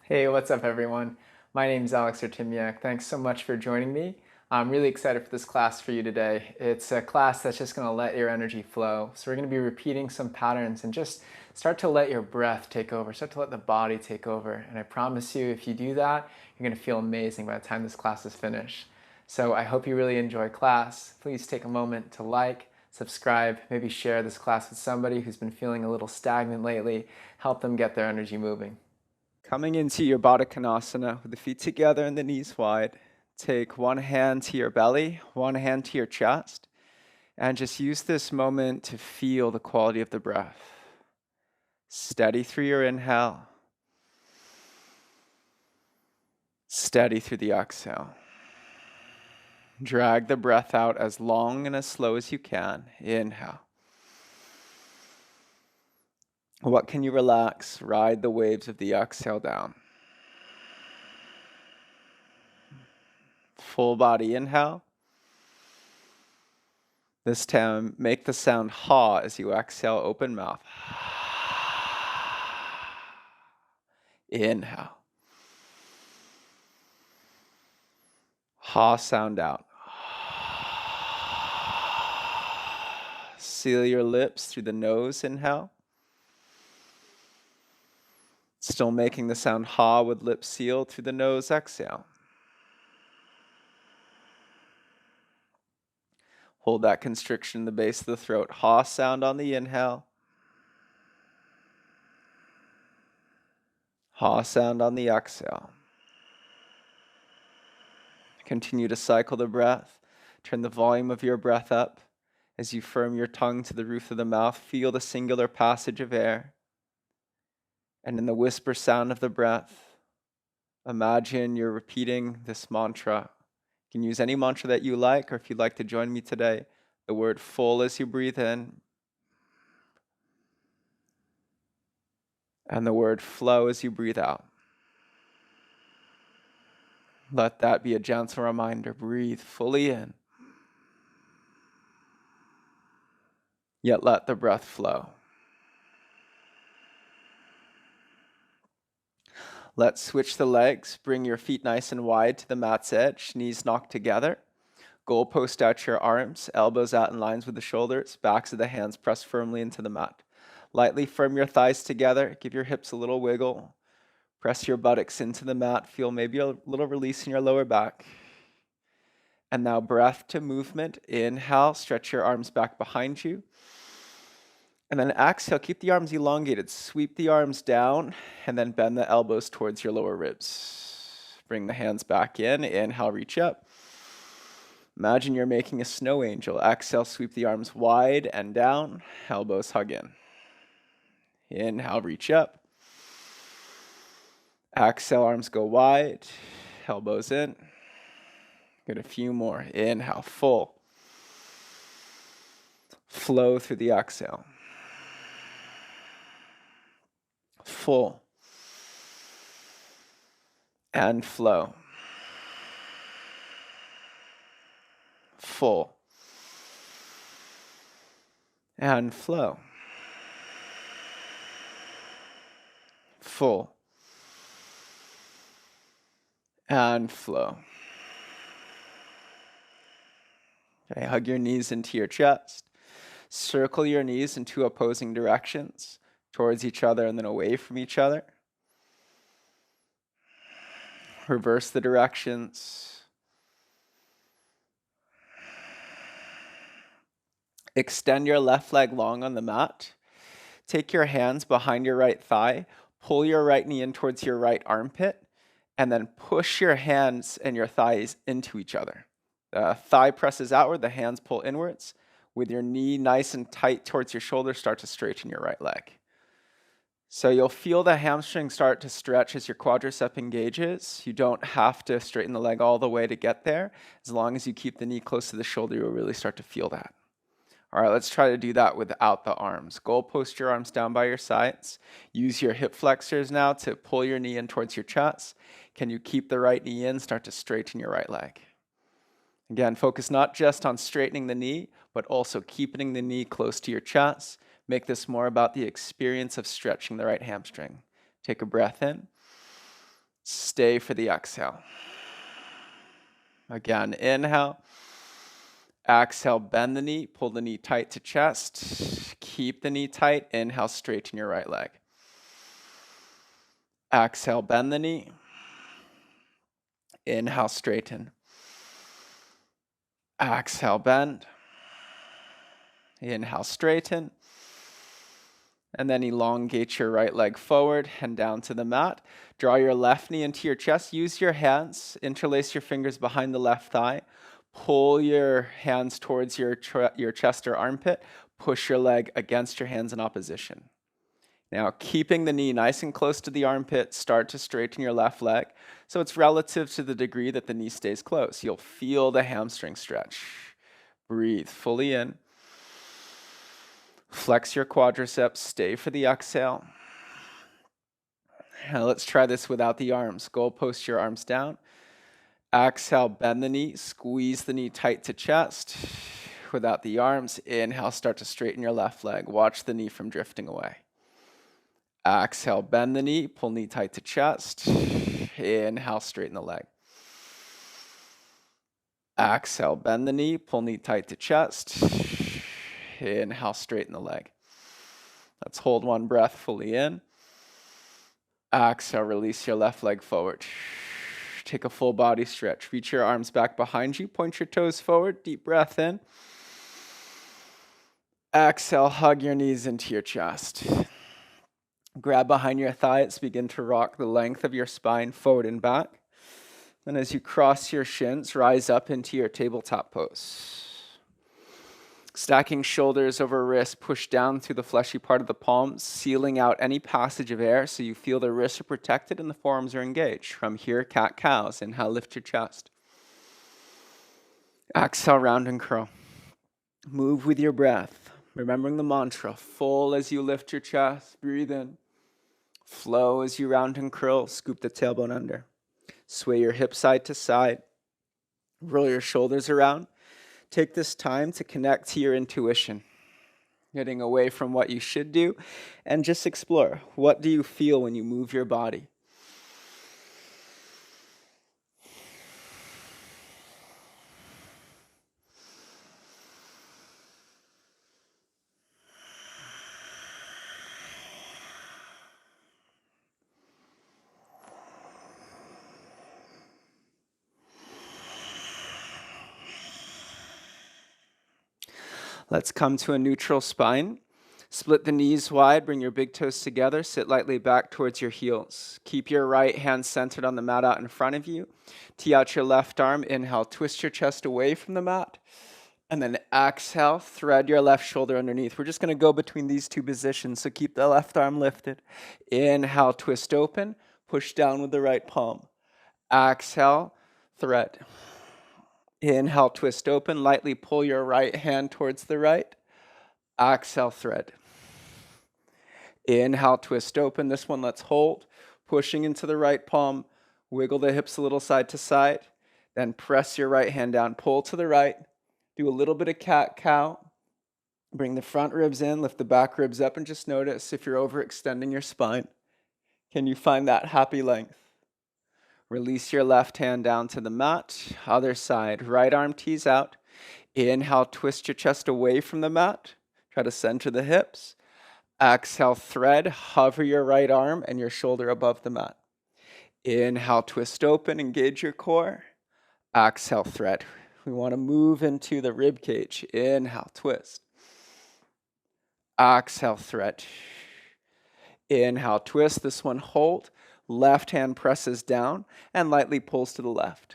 Hey, what's up, everyone? My name is Alex Artemiak. Thanks so much for joining me. I'm really excited for this class for you today. It's a class that's just going to let your energy flow. So we're going to be repeating some patterns and just start to let your breath take over, start to let the body take over. And I promise you, if you do that, you're going to feel amazing by the time this class is finished. So I hope you really enjoy class. Please take a moment to like, subscribe, maybe share this class with somebody who's been feeling a little stagnant lately. Help them get their energy moving. Coming into your Baddha Konasana with the feet together and the knees wide. Take one hand to your belly, one hand to your chest, and just use this moment to feel the quality of the breath. Steady through your inhale. Steady through the exhale. Drag the breath out as long and as slow as you can. Inhale. What can you relax? Ride the waves of the exhale down. Full body inhale. This time, make the sound ha as you exhale, open mouth. Inhale. Ha sound out. Seal your lips through the nose, inhale. Still making the sound ha with lips sealed through the nose, exhale. Hold that constriction in the base of the throat. Ha sound on the inhale. Ha sound on the exhale. Continue to cycle the breath. Turn the volume of your breath up. As you firm your tongue to the roof of the mouth, feel the singular passage of air. And in the whisper sound of the breath, imagine you're repeating this mantra. You can use any mantra that you like, or if you'd like to join me today, the word full as you breathe in, and the word flow as you breathe out. Let that be a gentle reminder. Breathe fully in, yet let the breath flow. Let's switch the legs. Bring your feet nice and wide to the mat's edge, knees knocked together. Goalpost out your arms, elbows out in lines with the shoulders, backs of the hands pressed firmly into the mat. Lightly firm your thighs together, give your hips a little wiggle. Press your buttocks into the mat, feel maybe a little release in your lower back. And now breath to movement. Inhale, stretch your arms back behind you. And then exhale, keep the arms elongated. Sweep the arms down and then bend the elbows towards your lower ribs. Bring the hands back in. Inhale, reach up. Imagine you're making a snow angel. Exhale, sweep the arms wide and down. Elbows hug in. Inhale, reach up. Exhale, arms go wide. Elbows in. Get a few more. Inhale, full. Flow through the exhale. Full. And flow. Full. And flow. Full. And flow. Okay, hug your knees into your chest. Circle your knees in two opposing directions, towards each other and then away from each other. Reverse the directions. Extend your left leg long on the mat. Take your hands behind your right thigh. Pull your right knee in towards your right armpit. And then push your hands and your thighs into each other. The thigh presses outward, the hands pull inwards. With your knee nice and tight towards your shoulder, start to straighten your right leg. So you'll feel the hamstring start to stretch as your quadricep engages. You don't have to straighten the leg all the way to get there. As long as you keep the knee close to the shoulder, you'll really start to feel that. All right, let's try to do that without the arms. Goalpost your arms down by your sides. Use your hip flexors now to pull your knee in towards your chest. Can you keep the right knee in? Start to straighten your right leg. Again, focus not just on straightening the knee, but also keeping the knee close to your chest. Make this more about the experience of stretching the right hamstring. Take a breath in. Stay for the exhale. Again, inhale. Exhale, bend the knee, pull the knee tight to chest. Keep the knee tight. Inhale, straighten your right leg. Exhale, bend the knee. Inhale, straighten. Exhale, bend. Inhale, straighten. And then elongate your right leg forward and down to the mat. Draw your left knee into your chest. Use your hands. Interlace your fingers behind the left thigh. Pull your hands towards your chest or armpit. Push your leg against your hands in opposition. Now, keeping the knee nice and close to the armpit, start to straighten your left leg. So it's relative to the degree that the knee stays close. You'll feel the hamstring stretch. Breathe fully in. Flex your quadriceps. Stay for the exhale. Now let's try this without the arms. Post your arms down. Exhale, bend the knee. Squeeze the knee tight to chest. Without the arms, inhale, start to straighten your left leg. Watch the knee from drifting away. Exhale, bend the knee. Pull knee tight to chest. Inhale, straighten the leg. Exhale, bend the knee. Pull knee tight to chest. Inhale, straighten the leg. Let's hold one breath fully in. Exhale, release your left leg forward. Take a full body stretch. Reach your arms back behind you. Point your toes forward. Deep breath in. Exhale, hug your knees into your chest. Grab behind your thighs. Begin to rock the length of your spine forward and back. And as you cross your shins, rise up into your tabletop pose. Stacking shoulders over wrists, push down through the fleshy part of the palms, sealing out any passage of air so you feel the wrists are protected and the forearms are engaged. From here, cat-cows. Inhale, lift your chest. Exhale, round and curl. Move with your breath, remembering the mantra, full as you lift your chest, breathe in. Flow as you round and curl, scoop the tailbone under. Sway your hips side to side. Roll your shoulders around. Take this time to connect to your intuition, getting away from what you should do, and just explore. What do you feel when you move your body? Let's come to a neutral spine. Split the knees wide, bring your big toes together, sit lightly back towards your heels. Keep your right hand centered on the mat out in front of you. Tee out your left arm, inhale, twist your chest away from the mat. And then exhale, thread your left shoulder underneath. We're just gonna go between these two positions, so keep the left arm lifted. Inhale, twist open, push down with the right palm. Exhale, thread. Inhale, twist open, lightly pull your right hand towards the right. Exhale, thread. Inhale, twist open. This one, let's hold. Pushing into the right palm. Wiggle the hips a little side to side. Then press your right hand down. Pull to the right. Do a little bit of cat-cow. Bring the front ribs in. Lift the back ribs up. And just notice if you're overextending your spine. Can you find that happy length? Release your left hand down to the mat. Other side. Right arm tees out. Inhale, twist your chest away from the mat. Try to center the hips. Exhale, thread. Hover your right arm and your shoulder above the mat. Inhale, twist open. Engage your core. Exhale, thread. We want to move into the rib cage. Inhale, twist. Exhale, thread. Inhale, twist. This one, hold. Left hand presses down and lightly pulls to the left.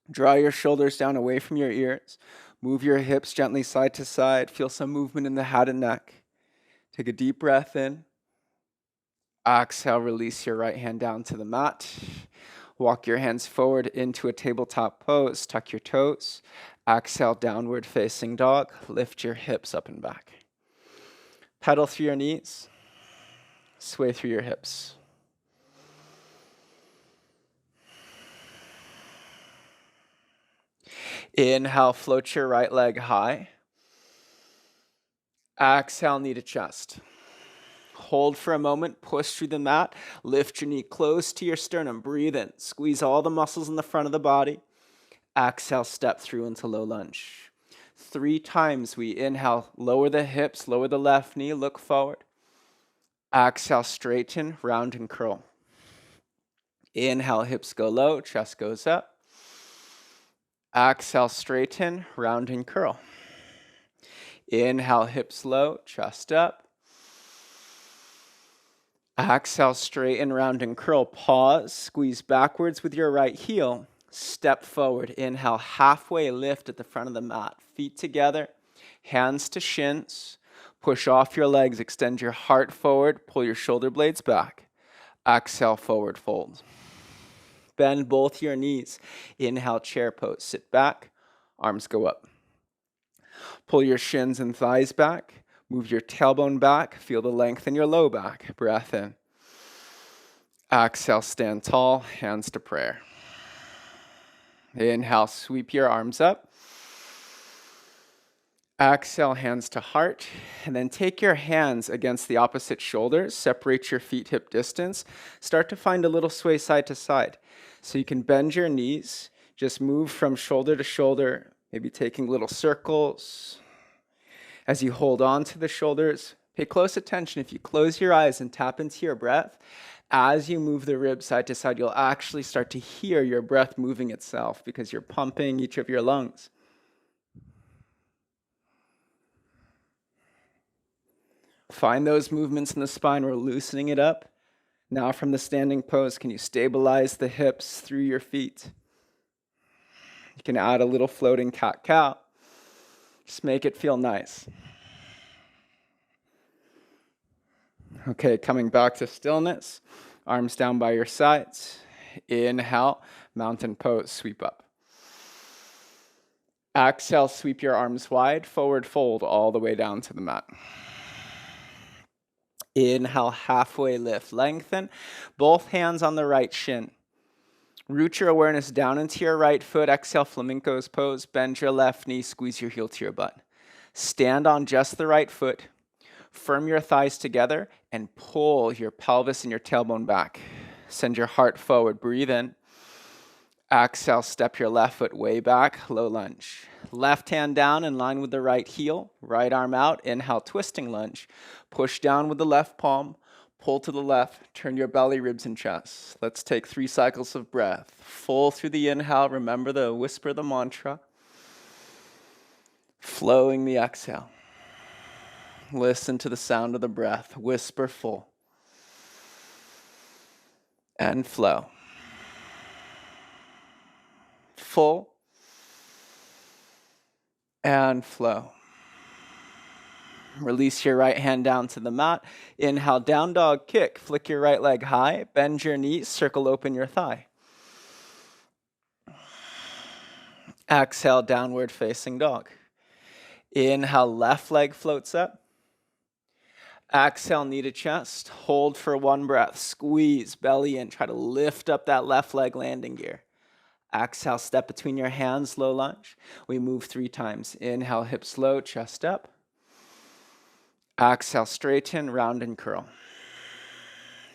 Draw your shoulders down away from your ears. Move your hips gently side to side. Feel some movement in the head and neck. Take a deep breath in. Exhale, release your right hand down to the mat. Walk your hands forward into a tabletop pose. Tuck your toes. Exhale, downward facing dog. Lift your hips up and back. Pedal through your knees. Sway through your hips. Inhale, float your right leg high. Exhale, knee to chest. Hold for a moment, push through the mat, lift your knee close to your sternum, breathe in, squeeze all the muscles in the front of the body. Exhale, step through into low lunge. 3 times we inhale, lower the hips, lower the left knee, look forward. Exhale, straighten, round and curl. Inhale, hips go low, chest goes up. Exhale, straighten, round and curl. Inhale, hips low, chest up. Exhale, straighten, round and curl. Pause, squeeze backwards with your right heel. Step forward. Inhale, halfway lift at the front of the mat. Feet together, hands to shins. Push off your legs, extend your heart forward, pull your shoulder blades back. Exhale, forward fold. Bend both your knees. Inhale, chair pose. Sit back, arms go up. Pull your shins and thighs back. Move your tailbone back. Feel the length in your low back. Breath in. Exhale, stand tall, hands to prayer. Inhale, sweep your arms up. Exhale, hands to heart. And then take your hands against the opposite shoulders. Separate your feet hip distance. Start to find a little sway side to side. So you can bend your knees. Just move from shoulder to shoulder, maybe taking little circles. As you hold on to the shoulders, pay close attention. If you close your eyes and tap into your breath, as you move the ribs side to side, you'll actually start to hear your breath moving itself because you're pumping each of your lungs. Find those movements in the spine. We're loosening it up. Now from the standing pose, can you stabilize the hips through your feet? You can add a little floating cat-cow. Just make it feel nice. Okay, coming back to stillness. Arms down by your sides. Inhale, mountain pose, sweep up. Exhale, sweep your arms wide, forward fold all the way down to the mat. Inhale, halfway lift, lengthen. Both hands on the right shin. Root your awareness down into your right foot. Exhale, flamenco's pose. Bend your left knee, squeeze your heel to your butt. Stand on just the right foot. Firm your thighs together and pull your pelvis and your tailbone back. Send your heart forward. Breathe in. Exhale, step your left foot way back, low lunge. Left hand down in line with the right heel. Right arm out. Inhale, twisting lunge. Push down with the left palm. Pull to the left. Turn your belly, ribs, and chest. Let's take 3 cycles of breath. Full through the inhale. Remember to whisper the mantra. Flowing the exhale. Listen to the sound of the breath. Whisper full. And flow. Full. And flow. Release your right hand down to the mat. Inhale, down dog kick. Flick your right leg high. Bend your knees. Circle open your thigh. Exhale, downward facing dog. Inhale, left leg floats up. Exhale, knee to chest. Hold for 1 breath. Squeeze, belly in. Try to lift up that left leg landing gear. Exhale, step between your hands, low lunge. We move 3 times. Inhale, hips low, chest up. Exhale, straighten, round and curl.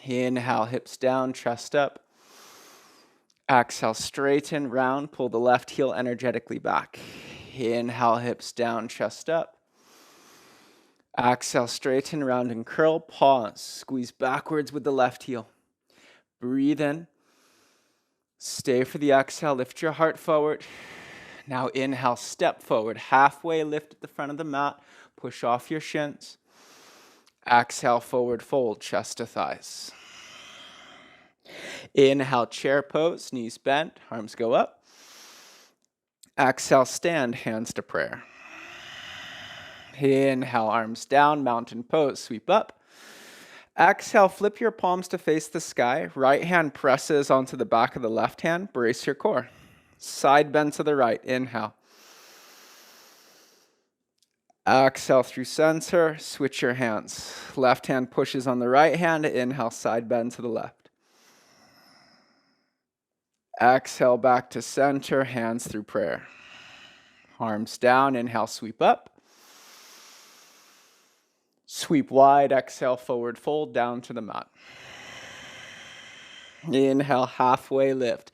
Inhale, hips down, chest up. Exhale, straighten, round, pull the left heel energetically back. Inhale, hips down, chest up. Exhale, straighten, round and curl. Pause, squeeze backwards with the left heel. Breathe in. Stay for the exhale, lift your heart forward. Now inhale, step forward, halfway lift at the front of the mat. Push off your shins. Exhale, forward fold, chest to thighs. Inhale, chair pose, knees bent, arms go up. Exhale, stand, hands to prayer. Inhale, arms down, mountain pose, sweep up. Exhale, flip your palms to face the sky. Right hand presses onto the back of the left hand. Brace your core. Side bend to the right. Inhale. Exhale through center. Switch your hands. Left hand pushes on the right hand. Inhale, side bend to the left. Exhale back to center. Hands through prayer. Arms down. Inhale, sweep up. Sweep wide, exhale, forward fold down to the mat. Inhale, halfway lift.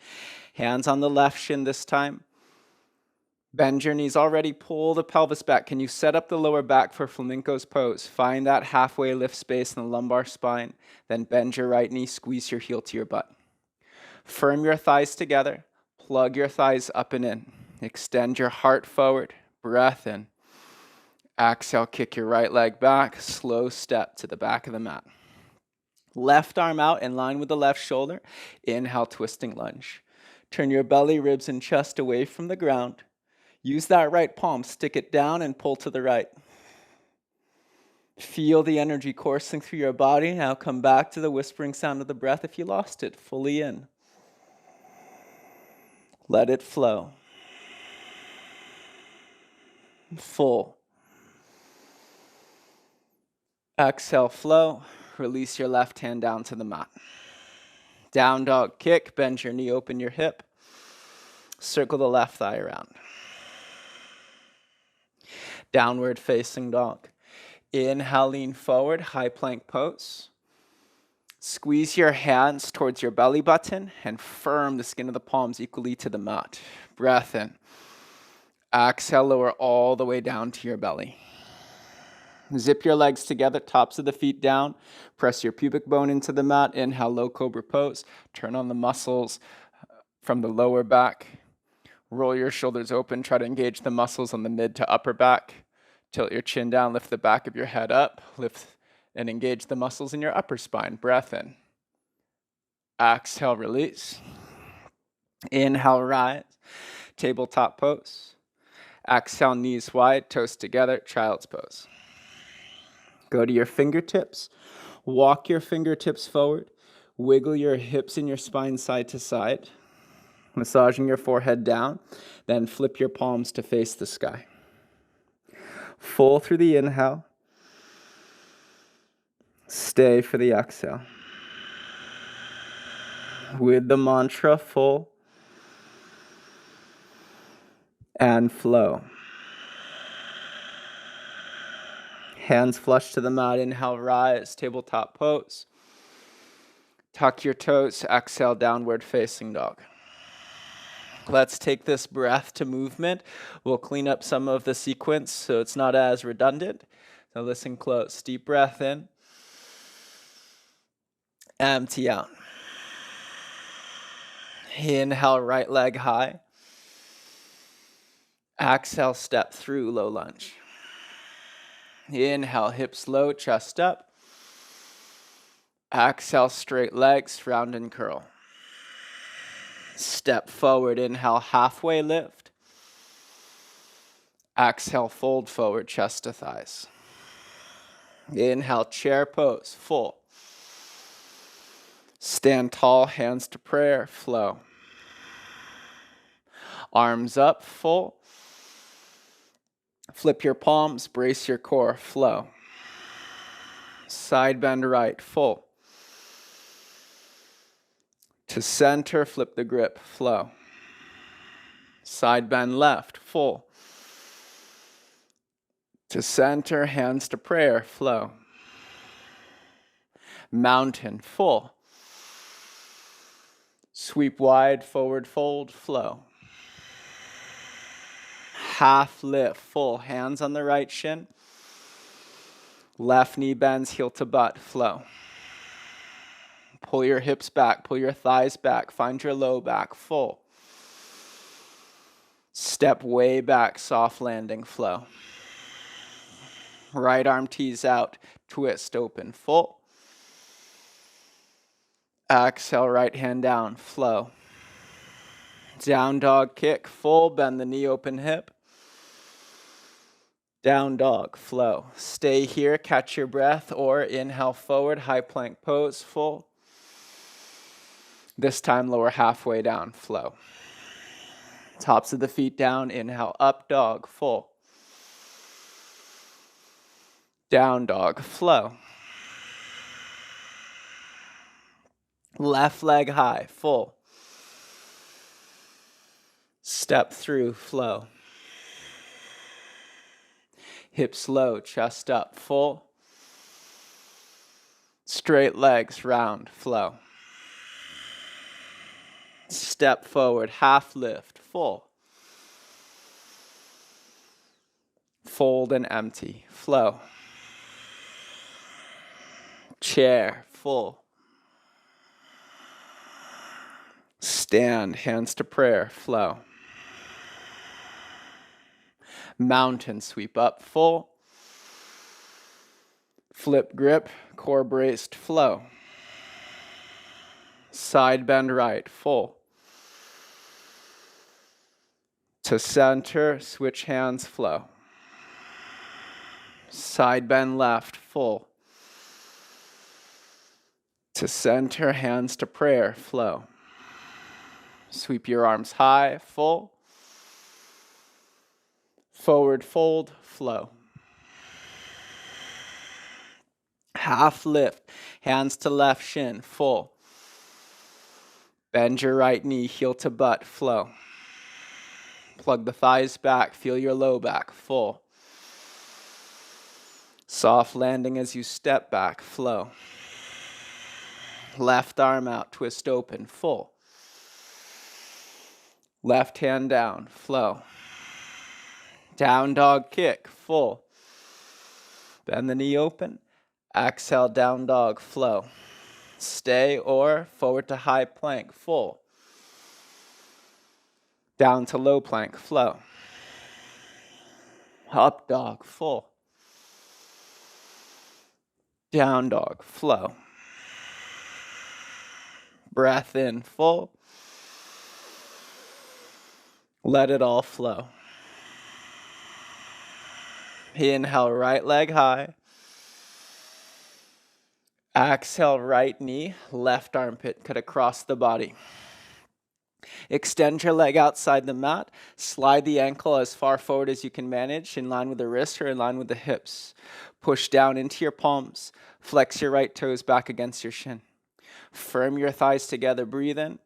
Hands on the left shin this time. Bend your knees already, pull the pelvis back. Can you set up the lower back for flamenco's pose? Find that halfway lift space in the lumbar spine. Then bend your right knee, squeeze your heel to your butt. Firm your thighs together. Plug your thighs up and in. Extend your heart forward. Breath in. Exhale, kick your right leg back. Slow step to the back of the mat. Left arm out in line with the left shoulder. Inhale, twisting lunge. Turn your belly, ribs, and chest away from the ground. Use that right palm, stick it down and pull to the right. Feel the energy coursing through your body. Now come back to the whispering sound of the breath if you lost it, fully in. Let it flow. Full. Exhale, flow. Release your left hand down to the mat. Down dog kick, bend your knee, open your hip. Circle the left thigh around. Downward facing dog. Inhale, lean forward, high plank pose. Squeeze your hands towards your belly button and firm the skin of the palms equally to the mat. Breath in. Exhale, lower all the way down to your belly. Zip your legs together, tops of the feet down. Press your pubic bone into the mat. Inhale, low cobra pose. Turn on the muscles from the lower back. Roll your shoulders open. Try to engage the muscles on the mid to upper back. Tilt your chin down. Lift the back of your head up. Lift and engage the muscles in your upper spine. Breath in. Exhale, release. Inhale, rise. Tabletop pose. Exhale, knees wide, toes together, child's pose. Go to your fingertips. Walk your fingertips forward. Wiggle your hips and your spine side to side. Massaging your forehead down. Then flip your palms to face the sky. Full through the inhale. Stay for the exhale. With the mantra, full and flow. Hands flush to the mat. Inhale, rise, tabletop pose. Tuck your toes. Exhale, downward facing dog. Let's take this breath to movement. We'll clean up some of the sequence so it's not as redundant. So listen close. Deep breath in. Empty out. Inhale, right leg high. Exhale, step through, low lunge. Inhale, hips low, chest up. Exhale, straight legs, round and curl. Step forward, inhale, halfway lift. Exhale, fold forward, chest to thighs. Inhale, chair pose, full. Stand tall, hands to prayer, flow. Arms up, full. Flip your palms, brace your core, flow. Side bend right, full. To center, flip the grip, flow. Side bend left, full. To center, hands to prayer, flow. Mountain, full. Sweep wide, forward fold, flow. Half lift, full. Hands on the right shin. Left knee bends, heel to butt, flow. Pull your hips back, pull your thighs back, find your low back, full. Step way back, soft landing, flow. Right arm tees out, twist, open, full. Exhale, right hand down, flow. Down dog kick, full, bend the knee, open hip. Down dog, flow. Stay here, catch your breath, or inhale forward, high plank pose, full. This time lower halfway down, flow. Tops of the feet down, inhale, up dog, full. Down dog, flow. Left leg high, full. Step through, flow. Hips low, chest up, full. Straight legs, round, flow. Step forward, half lift, full. Fold and empty, flow. Chair, full. Stand, hands to prayer, flow. Mountain, sweep up, full. Flip grip, core braced, flow. Side bend right, full. To center, switch hands, flow. Side bend left, full. To center, hands to prayer, flow. Sweep your arms high, full. Forward fold, flow. Half lift, hands to left shin, full. Bend your right knee, heel to butt, flow. Plug the thighs back, feel your low back, full. Soft landing as you step back, flow. Left arm out, twist open, full. Left hand down, flow. Down dog kick, full. Bend the knee open. Exhale, down dog, flow. Stay or forward to high plank, full. Down to low plank, flow. Up dog, full. Down dog, flow. Breath in, full. Let it all flow. Inhale, right leg high. Exhale, right knee, left armpit, cut across the body. Extend your leg outside the mat. Slide the ankle as far forward as you can manage, in line with the wrist or in line with the hips. Push down into your palms. Flex your right toes back against your shin. Firm your thighs together, breathe in.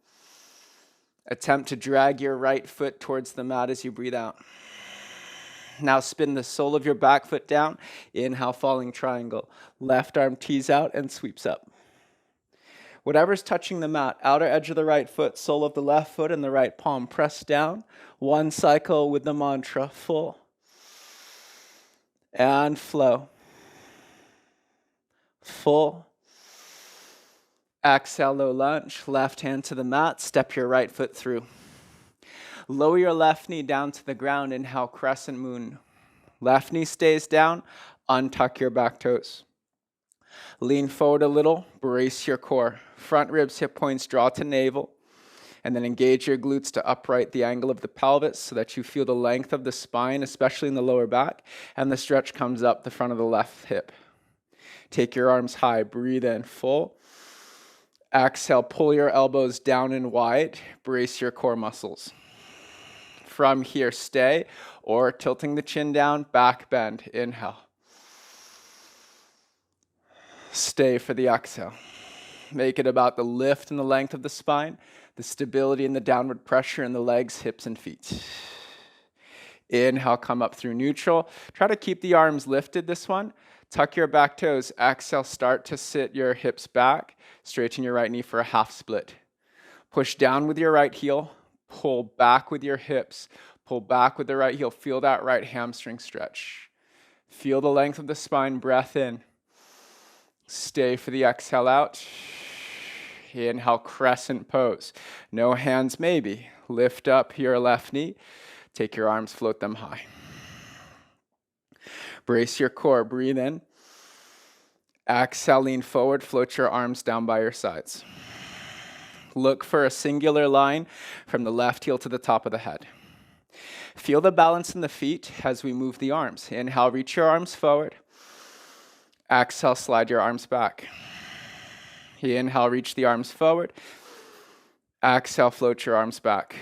Attempt to drag your right foot towards the mat as you breathe out. Now spin the sole of your back foot down. Inhale, falling triangle. Left arm tees out and sweeps up. Whatever's touching the mat, outer edge of the right foot, sole of the left foot, and the right palm, press down. One cycle with the mantra, full. And flow. Full. Exhale, low lunge. Left hand to the mat. Step your right foot through. Lower your left knee down to the ground. Inhale, crescent moon. Left knee stays down. Untuck your back toes. Lean forward a little. Brace your core. Front ribs, hip points, draw to navel. And then engage your glutes to upright the angle of the pelvis so that you feel the length of the spine, especially in the lower back. And the stretch comes up the front of the left hip. Take your arms high. Breathe in, full. Exhale, pull your elbows down and wide. Brace your core muscles. From here, stay, or tilting the chin down, back bend. Inhale. Stay for the exhale. Make it about the lift and the length of the spine, the stability and the downward pressure in the legs, hips, and feet. Inhale, come up through neutral. Try to keep the arms lifted this one. Tuck your back toes. Exhale, start to sit your hips back. Straighten your right knee for a half split. Push down with your right heel. Pull back with your hips. Pull back with the right heel. Feel that right hamstring stretch. Feel the length of the spine. Breath in. Stay for the exhale out. Inhale, crescent pose. No hands maybe. Lift up your left knee. Take your arms, float them high. Brace your core. Breathe in. Exhale, lean forward. Float your arms down by your sides. Look for a singular line from the left heel to the top of the head. Feel the balance in the feet as we move the arms. Inhale, reach your arms forward. Exhale, slide your arms back. Inhale, reach the arms forward. Exhale, float your arms back.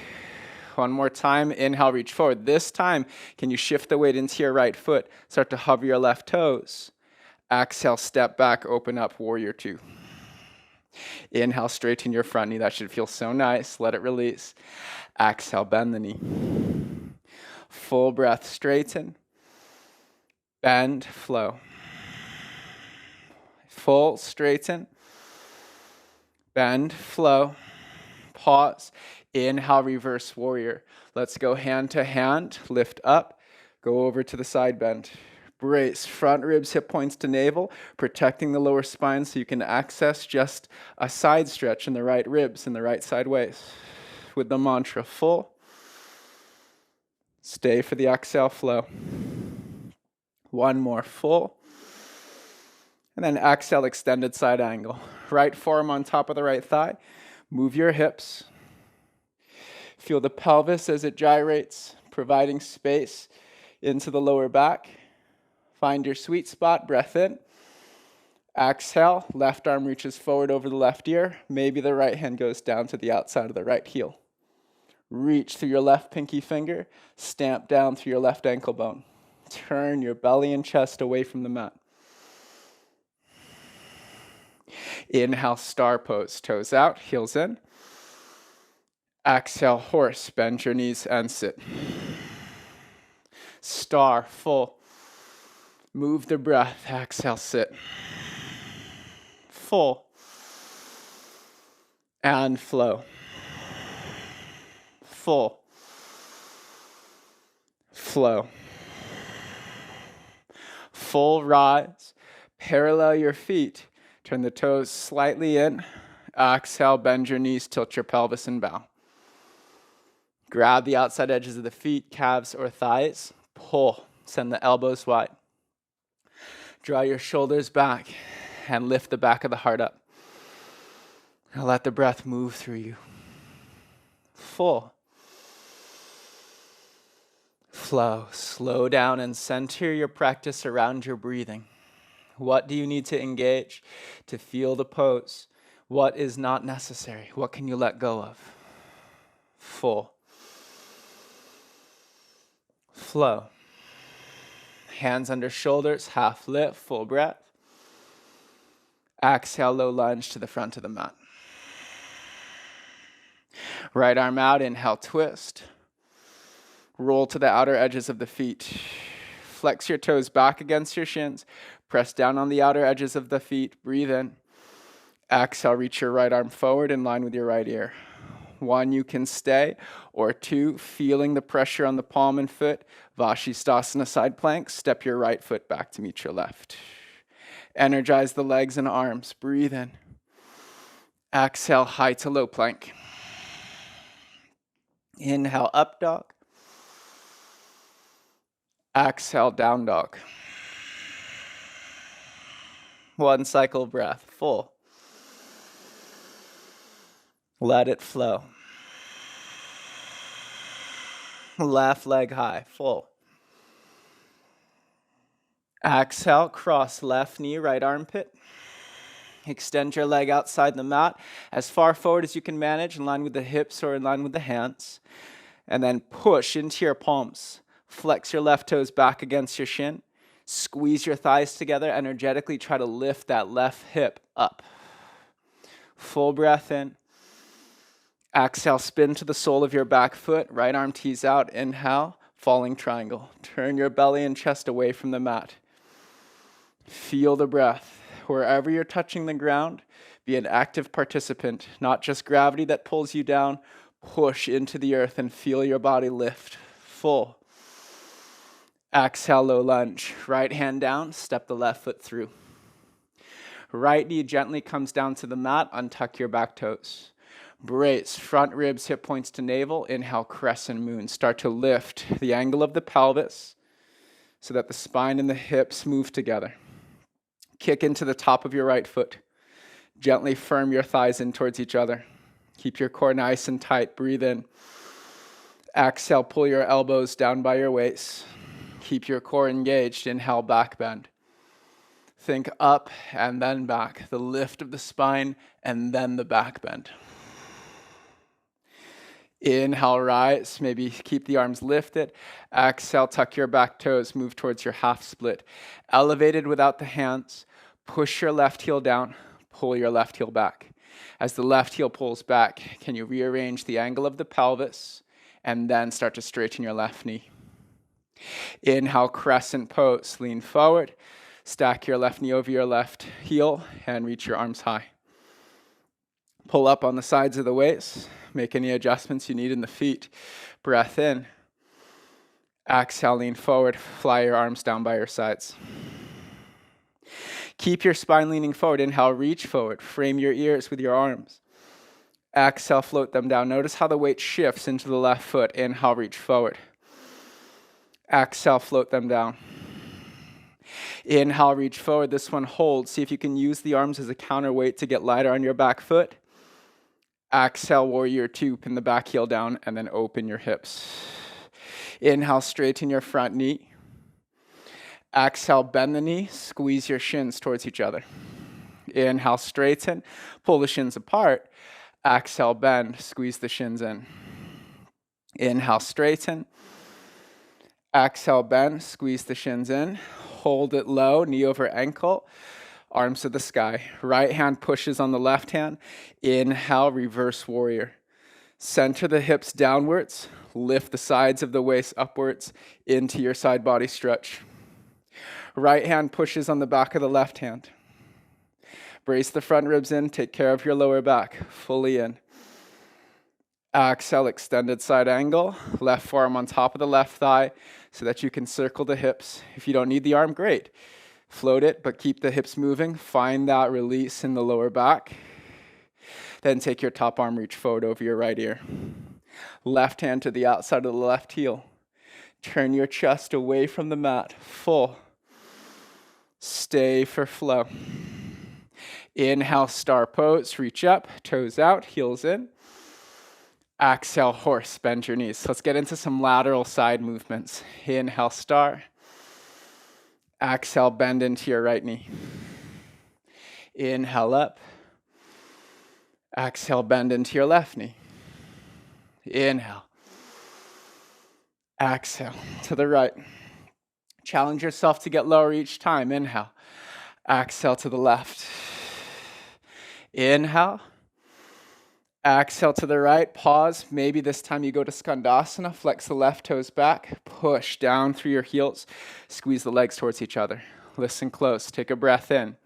One more time. Inhale, reach forward. This time, can you shift the weight into your right foot? Start to hover your left toes. Exhale, step back, open up, warrior two. Inhale, straighten your front knee. That should feel so nice. Let it release. Exhale, bend the knee. Full breath, straighten. Bend, flow. Full, straighten. Bend, flow. Pause. Inhale, reverse warrior. Let's go hand to hand, lift up, go over to the side bend. Brace, front ribs, hip points to navel, protecting the lower spine so you can access just a side stretch in the right ribs and the right side waist. With the mantra, full. Stay for the exhale, flow. One more, full. And then exhale, extended side angle. Right forearm on top of the right thigh. Move your hips. Feel the pelvis as it gyrates, providing space into the lower back. Find your sweet spot, breath in. Exhale, left arm reaches forward over the left ear. Maybe the right hand goes down to the outside of the right heel. Reach through your left pinky finger, stamp down through your left ankle bone. Turn your belly and chest away from the mat. Inhale, star pose, toes out, heels in. Exhale, horse, bend your knees and sit. Star, full. Move the breath, exhale, sit. Full. And flow. Full. Flow. Full rise. Parallel your feet. Turn the toes slightly in. Exhale, bend your knees, tilt your pelvis and bow. Grab the outside edges of the feet, calves or thighs. Pull. Send the elbows wide. Draw your shoulders back and lift the back of the heart up. Now let the breath move through you. Full. Flow. Slow down and center your practice around your breathing. What do you need to engage to feel the pose? What is not necessary? What can you let go of? Full. Flow. Hands under shoulders, half lift, full breath. Exhale, low lunge to the front of the mat. Right arm out, inhale, twist. Roll to the outer edges of the feet. Flex your toes back against your shins. Press down on the outer edges of the feet. Breathe in. Exhale, reach your right arm forward in line with your right ear. 1, you can stay, or 2, feeling the pressure on the palm and foot. Vashisthasana side plank, step your right foot back to meet your left. Energize the legs and arms. Breathe in. Exhale, high to low plank. Inhale, up dog. Exhale, down dog. 1 cycle breath, full. Let it flow. Left leg high, full. Exhale, cross left knee, right armpit. Extend your leg outside the mat as far forward as you can manage, in line with the hips or in line with the hands. And then push into your palms. Flex your left toes back against your shin. Squeeze your thighs together. Energetically try to lift that left hip up. Full breath in. Exhale, spin to the sole of your back foot. Right arm tees out. Inhale, falling triangle. Turn your belly and chest away from the mat. Feel the breath. Wherever you're touching the ground, be an active participant, not just gravity that pulls you down. Push into the earth and feel your body lift. Full. Exhale, low lunge. Right hand down, step the left foot through. Right knee gently comes down to the mat. Untuck your back toes. Brace, front ribs, hip points to navel. Inhale, crescent moon. Start to lift the angle of the pelvis so that the spine and the hips move together. Kick into the top of your right foot. Gently firm your thighs in towards each other. Keep your core nice and tight. Breathe in. Exhale, pull your elbows down by your waist. Keep your core engaged. Inhale, back bend. Think up and then back. The lift of the spine and then the back bend. Inhale, rise. Maybe keep the arms lifted. Exhale, tuck your back toes. Move towards your half split. Elevated without the hands. Push your left heel down. Pull your left heel back. As the left heel pulls back, can you rearrange the angle of the pelvis and then start to straighten your left knee? Inhale, crescent pose. Lean forward. Stack your left knee over your left heel and reach your arms high. Pull up on the sides of the waist. Make any adjustments you need in the feet. Breath in. Exhale, lean forward. Fly your arms down by your sides. Keep your spine leaning forward. Inhale, reach forward. Frame your ears with your arms. Exhale, float them down. Notice how the weight shifts into the left foot. Inhale, reach forward. Exhale, float them down. Inhale, reach forward. This one hold. See if you can use the arms as a counterweight to get lighter on your back foot. Exhale, warrior two. Pin the back heel down and then open your hips. Inhale, straighten your front knee. Exhale, bend the knee. Squeeze your shins towards each other. Inhale, straighten. Pull the shins apart. Exhale, bend. Squeeze the shins in. Inhale, straighten. Exhale, bend. Squeeze the shins in. Hold it low, knee over ankle, arms to the sky. Right hand pushes on the left hand. Inhale, reverse warrior. Center the hips downwards. Lift the sides of the waist upwards into your side body stretch. Right hand pushes on the back of the left hand. Brace the front ribs in. Take care of your lower back. Fully in. Exhale, extended side angle. Left forearm on top of the left thigh so that you can circle the hips. If you don't need the arm, great. Float it, but keep the hips moving. Find that release in the lower back. Then take your top arm, reach forward over your right ear. Left hand to the outside of the left heel. Turn your chest away from the mat. Full. Stay for flow. Inhale, star pose. Reach up, toes out, heels in. Exhale, horse, bend your knees. Let's get into some lateral side movements. Inhale, star. Exhale, bend into your right knee. Inhale up. Exhale, bend into your left knee. Inhale. Exhale to the right. Challenge yourself to get lower each time. Inhale. Exhale to the left. Inhale. Exhale to the right, pause. Maybe this time you go to Skandasana, flex the left toes back, push down through your heels, squeeze the legs towards each other. Listen close, take a breath in.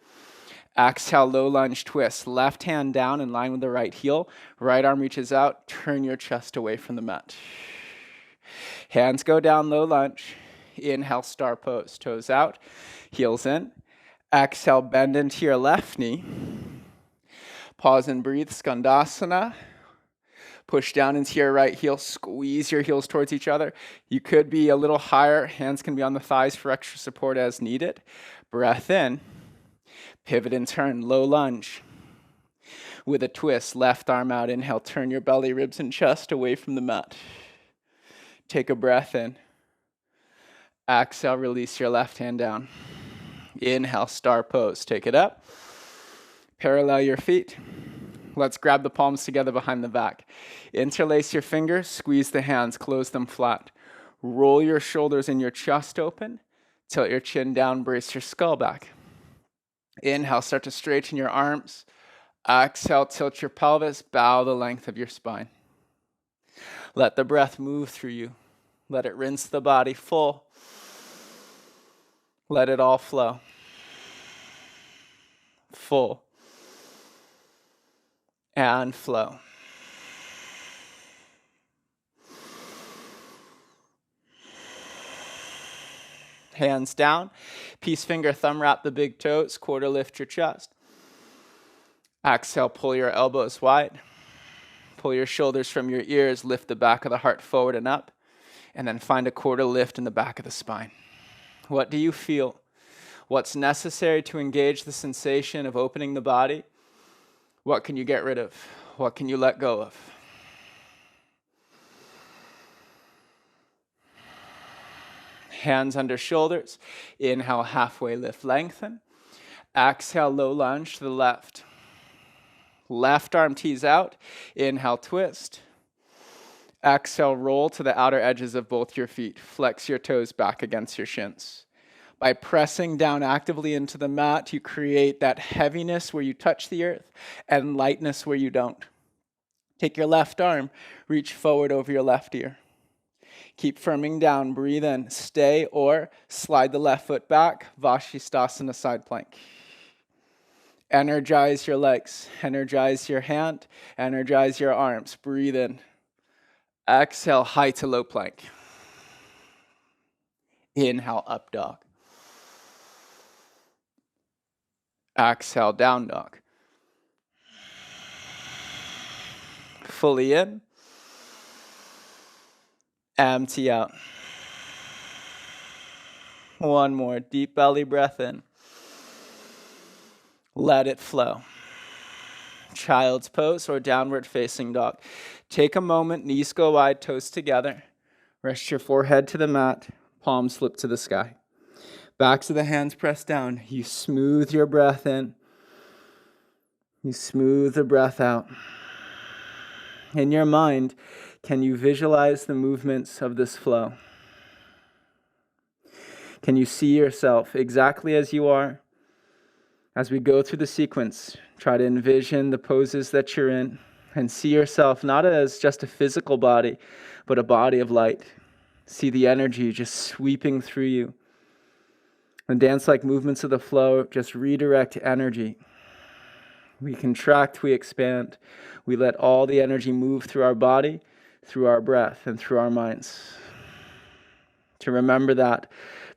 Exhale, low lunge twist. Left hand down in line with the right heel. Right arm reaches out, turn your chest away from the mat. Hands go down, low lunge. Inhale, star pose, toes out, heels in. Exhale, bend into your left knee. Pause and breathe, Skandasana. Push down into your right heel, squeeze your heels towards each other. You could be a little higher, hands can be on the thighs for extra support as needed. Breath in, pivot and turn, low lunge. With a twist, left arm out, inhale, turn your belly, ribs and chest away from the mat. Take a breath in. Exhale, release your left hand down. Inhale, star pose, take it up. Parallel your feet. Let's grab the palms together behind the back. Interlace your fingers, squeeze the hands, close them flat. Roll your shoulders and your chest open. Tilt your chin down, brace your skull back. Inhale, start to straighten your arms. Exhale, tilt your pelvis, bow the length of your spine. Let the breath move through you. Let it rinse the body full. Let it all flow. Full. And flow. Hands down. Peace finger, thumb wrap the big toes. Quarter lift your chest. Exhale, pull your elbows wide. Pull your shoulders from your ears. Lift the back of the heart forward and up. And then find a quarter lift in the back of the spine. What do you feel? What's necessary to engage the sensation of opening the body? What can you get rid of? What can you let go of? Hands under shoulders. Inhale, halfway lift, lengthen. Exhale, low lunge to the left. Left arm tees out. Inhale, twist. Exhale, roll to the outer edges of both your feet. Flex your toes back against your shins. By pressing down actively into the mat, you create that heaviness where you touch the earth and lightness where you don't. Take your left arm, reach forward over your left ear. Keep firming down, breathe in, stay or slide the left foot back, Vashisthasana side plank. Energize your legs, energize your hand, energize your arms, breathe in. Exhale, high to low plank. Inhale, up dog. Exhale, down dog. Fully in. Empty out. One more, deep belly breath in. Let it flow. Child's pose or downward facing dog. Take a moment, knees go wide, toes together. Rest your forehead to the mat, palms flip to the sky. Backs of the hands press down. You smooth your breath in. You smooth the breath out. In your mind, can you visualize the movements of this flow? Can you see yourself exactly as you are? As we go through the sequence, try to envision the poses that you're in and see yourself not as just a physical body, but a body of light. See the energy just sweeping through you. And dance-like movements of the flow just redirect energy. We contract, we expand. We let all the energy move through our body, through our breath, and through our minds. To remember that,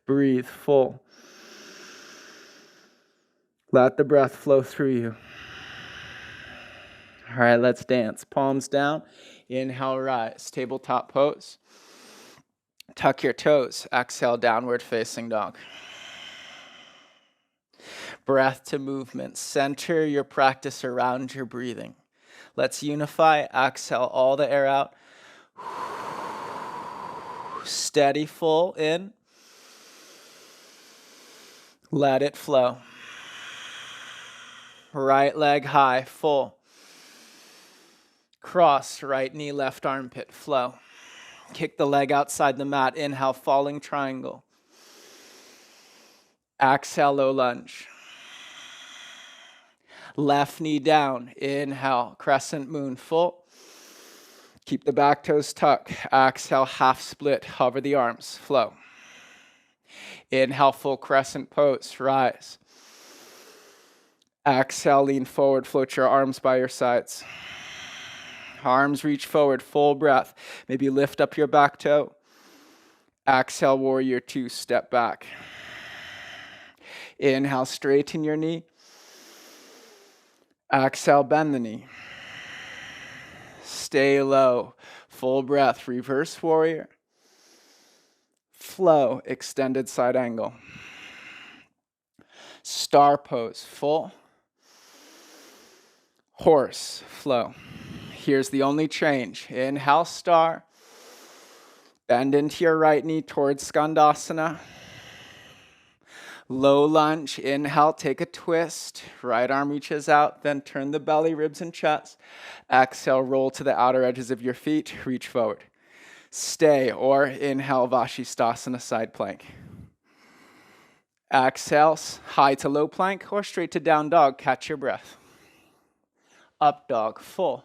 breathe full. Let the breath flow through you. All right, let's dance. Palms down. Inhale, rise. Tabletop pose. Tuck your toes. Exhale, downward facing dog. Breath to movement. Center your practice around your breathing. Let's unify. Exhale all the air out. Steady, full in. Let it flow. Right leg high, full. Cross, right knee, left armpit, flow. Kick the leg outside the mat. Inhale, falling triangle. Exhale, low lunge. Left knee down. Inhale, crescent moon, full. Keep the back toes tucked. Exhale, half split. Hover the arms, flow. Inhale, full crescent pose, rise. Exhale, lean forward, float your arms by your sides. Arms reach forward, full breath. Maybe lift up your back toe. Exhale, warrior two, step back. Inhale, straighten your knee. Exhale, bend the knee. Stay low. Full breath, reverse warrior. Flow, extended side angle. Star pose, full. Horse, flow. Here's the only change. Inhale, star. Bend into your right knee towards Skandasana. Low lunge, inhale, take a twist. Right arm reaches out, then turn the belly, ribs, and chest. Exhale, roll to the outer edges of your feet, reach forward. Stay, or inhale, Vashisthasana side plank. Exhale, high to low plank, or straight to down dog, catch your breath. Up dog, full.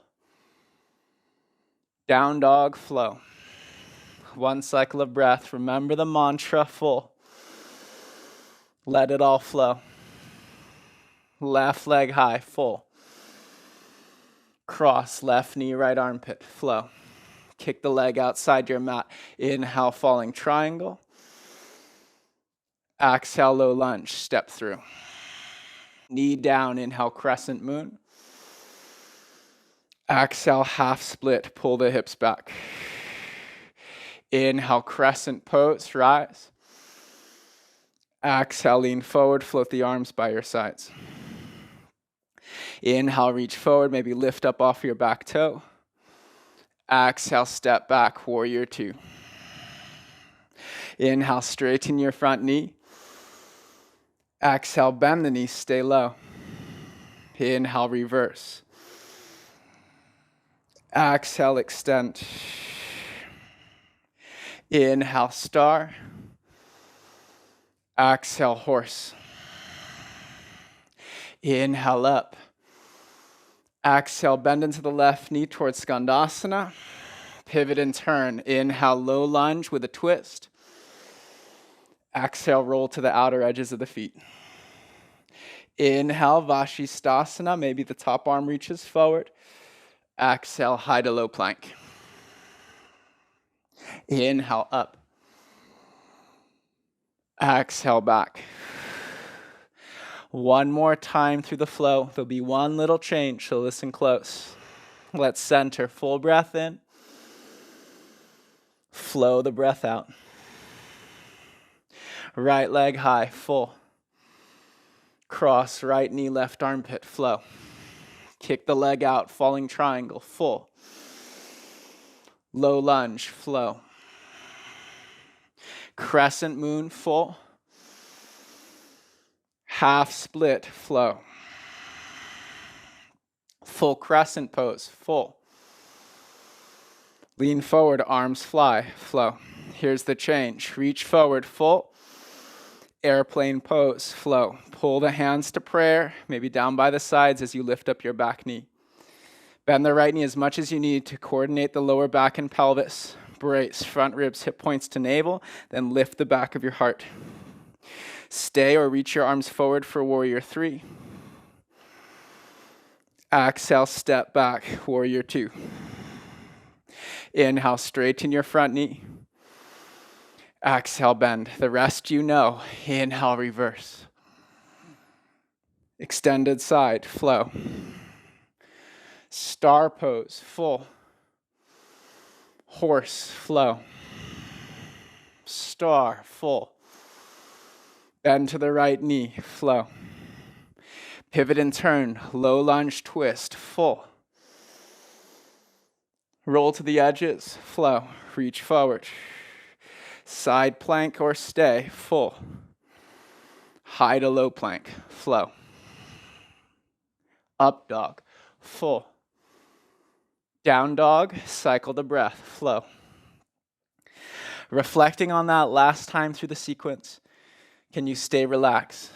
Down dog, flow. One cycle of breath, remember the mantra, full. Let it all flow. Left leg high, full. Cross, left knee, right armpit, flow. Kick the leg outside your mat. Inhale, falling triangle. Exhale, low lunge, step through. Knee down, inhale, crescent moon. Exhale, half split, pull the hips back. Inhale, crescent pose, rise. Exhale, lean forward, float the arms by your sides. Inhale, reach forward, maybe lift up off your back toe. Exhale, step back, warrior two. Inhale, straighten your front knee. Exhale, bend the knee, stay low. Inhale, reverse. Exhale, extend. Inhale, star. Exhale, horse. Inhale, up. Exhale, bend into the left knee towards Skandasana. pivot and turn. Inhale, low lunge with a twist. Exhale, roll to the outer edges of the feet. Inhale, Vashisthasana, maybe the top arm reaches forward. Exhale, high to low plank. Inhale, up. Exhale, back. One more time through the flow. There'll be one little change, so listen close. Let's center. Full breath in. Flow the breath out. Right leg high, full. Cross, right knee, left armpit, flow. Kick the leg out, falling triangle, full. Low lunge, flow. Crescent moon, full. Half split, flow. Full crescent pose, full. Lean forward, arms fly, flow. Here's the change. Reach forward, full. Airplane pose, flow. Pull the hands to prayer, maybe down by the sides as you lift up your back knee. Bend the right knee as much as you need to coordinate the lower back and pelvis. Brace, front ribs, hip points to navel, then lift the back of your heart. Stay or reach your arms forward for warrior 3. Exhale, step back, warrior 2. Inhale, straighten your front knee. Exhale, bend. The rest you know. Inhale, reverse. Extended side, flow. Star pose, full. Horse, flow. Star, full. Bend to the right knee, flow. Pivot and turn, low lunge twist, full. Roll to the edges, flow. Reach forward. Side plank or stay, full. High to low plank, flow. Up dog, full. Down dog, cycle the breath, flow. Reflecting on that last time through the sequence, can you stay relaxed?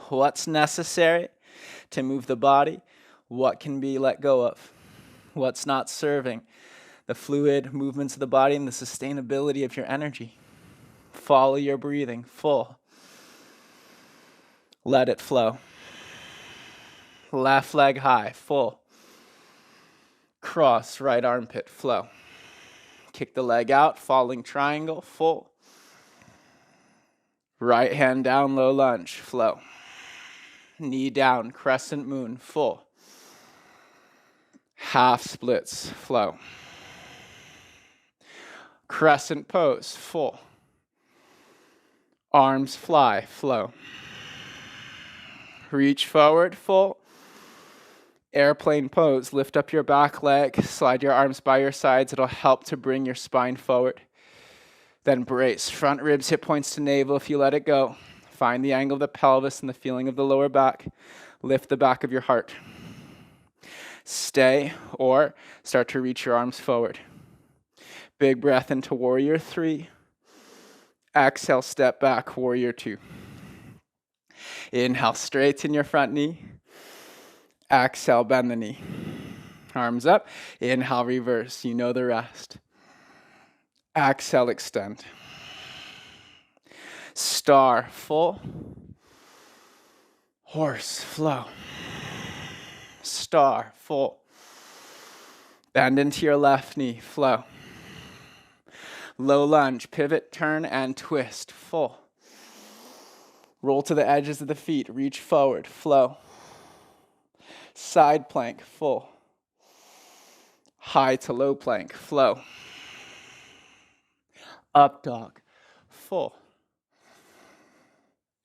What's necessary to move the body? What can be let go of? What's not serving the fluid movements of the body and the sustainability of your energy? Follow your breathing, full. Let it flow. Left leg high, full. Cross, right armpit, flow. Kick the leg out, falling triangle, full. Right hand down, low lunge, flow. Knee down, crescent moon, full. Half splits, flow. Crescent pose, full. Arms fly, flow. Reach forward, full. Airplane pose, lift up your back leg, slide your arms by your sides. It'll help to bring your spine forward. Then brace, front ribs, hip points to navel if you let it go. Find the angle of the pelvis and the feeling of the lower back. Lift the back of your heart. Stay or start to reach your arms forward. Big breath into warrior 3. Exhale, step back, warrior 2. Inhale, straighten your front knee. Exhale, bend the knee. Arms up. Inhale, reverse. You know the rest. Exhale, extend. Star, full. Horse, flow. Star, full. Bend into your left knee, flow. Low lunge, pivot, turn, and twist, full. Roll to the edges of the feet, reach forward, flow. Side plank, full. High to low plank, flow. Up dog, full.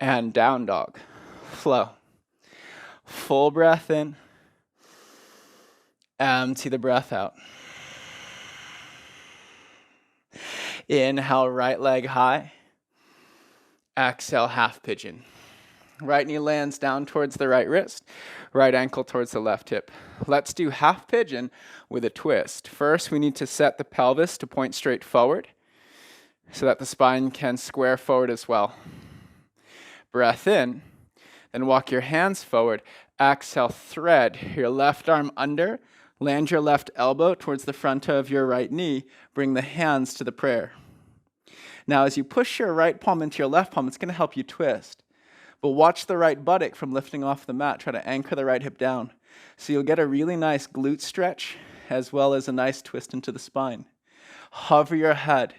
And down dog, flow. Full breath in. Empty the breath out. Inhale, right leg high. Exhale, half pigeon. Right knee lands down towards the right wrist. Right ankle towards the left hip. Let's do half pigeon with a twist. First, we need to set the pelvis to point straight forward so that the spine can square forward as well. Breath in, then walk your hands forward. Exhale, thread your left arm under, Land your left elbow towards the front of your right knee. Bring the hands to the prayer. Now, as you push your right palm into your left palm, it's going to help you twist. But watch the right buttock from lifting off the mat. Try to anchor the right hip down. So you'll get a really nice glute stretch as well as a nice twist into the spine. Hover your head.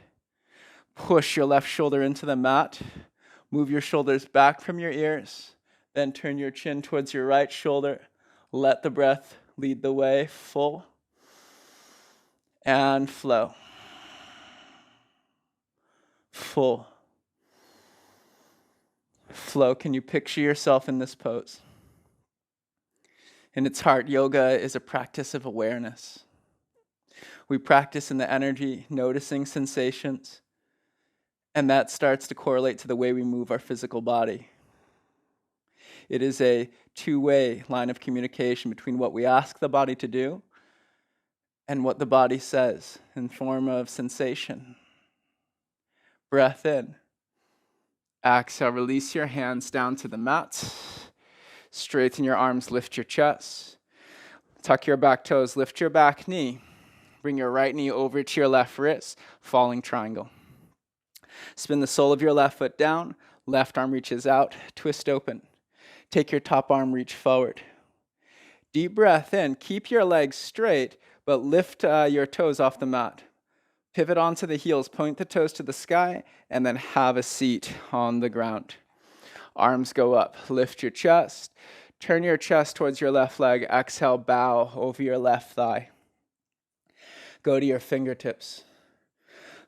Push your left shoulder into the mat. Move your shoulders back from your ears. Then turn your chin towards your right shoulder. Let the breath lead the way. Full and flow. Full. Flow. Can you picture yourself in this pose? In its heart, yoga is a practice of awareness. We practice in the energy, noticing sensations, and that starts to correlate to the way we move our physical body. It is a two-way line of communication between what we ask the body to do and what the body says in form of sensation. Breath in. Exhale, release your hands down to the mat. Straighten your arms, lift your chest. Tuck your back toes, lift your back knee. Bring your right knee over to your left wrist, falling triangle. Spin the sole of your left foot down, left arm reaches out, twist open. Take your top arm, reach forward. Deep breath in, keep your legs straight, but lift your toes off the mat. Pivot onto the heels, point the toes to the sky, and then have a seat on the ground. Arms go up, lift your chest, turn your chest towards your left leg, exhale, bow over your left thigh. Go to your fingertips.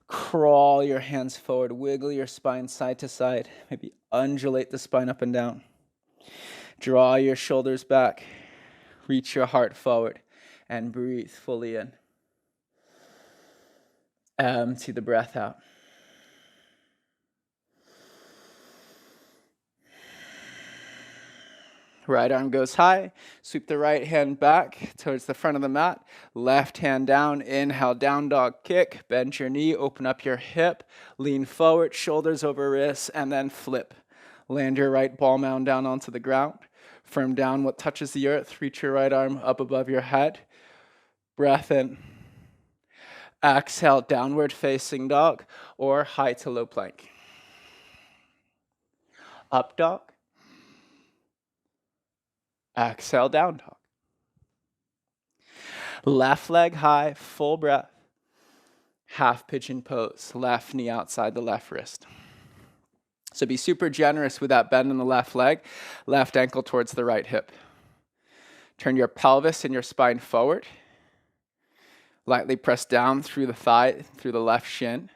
Crawl your hands forward, wiggle your spine side to side, maybe undulate the spine up and down. Draw your shoulders back, reach your heart forward, and breathe fully in. Empty the breath out. Right arm goes high, sweep the right hand back towards the front of the mat, left hand down, inhale, down dog kick, bend your knee, open up your hip, lean forward, shoulders over wrists, and then flip. Land your right ball mound down onto the ground, firm down what touches the earth, reach your right arm up above your head, breath in. Exhale, downward facing dog or high to low plank. Up dog. Exhale, down dog. Left leg high, full breath. Half pigeon pose, left knee outside the left wrist. So be super generous with that bend in the left leg, left ankle towards the right hip. Turn your pelvis and your spine forward. Lightly press down through the thigh, through the left shin.